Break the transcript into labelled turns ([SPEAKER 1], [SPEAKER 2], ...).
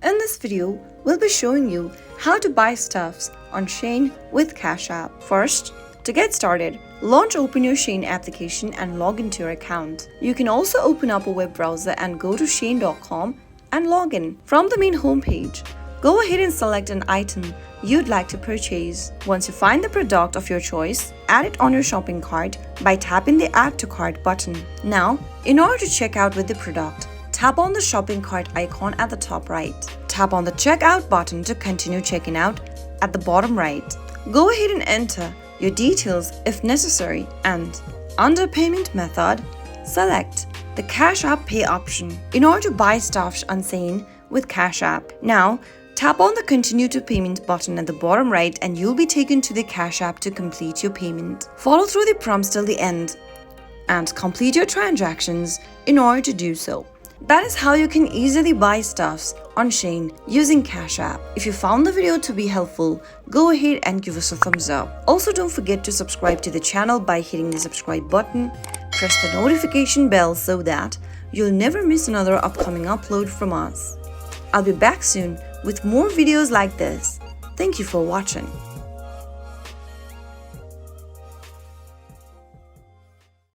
[SPEAKER 1] In this video, we'll be showing you how to buy stuffs on Shein with CashApp. First, to get started, open your Shein application and log into your account. You can also open up a web browser and go to shein.com and log in. From the main homepage, go ahead and select an item you'd like to purchase. Once you find the product of your choice, add it on your shopping cart by tapping the Add to Cart button. Now, in order to check out with the product, tap on the shopping cart icon at the top right. Tap on the Checkout button to continue checking out at the bottom right. Go ahead and enter your details if necessary, and under Payment Method, select the CashApp Pay option in order to buy stuff on Shein with CashApp. Now, tap on the Continue to Payment button at the bottom right and you'll be taken to the CashApp to complete your payment. Follow through the prompts till the end and complete your transactions in order to do so. That is how you can easily buy stuffs on Shein using CashApp. If you found the video to be helpful, go ahead and give us a thumbs up. Also, don't forget to subscribe to the channel by hitting the subscribe button. Press the notification bell so that you'll never miss another upcoming upload from us. I'll be back soon with more videos like this. Thank you for watching.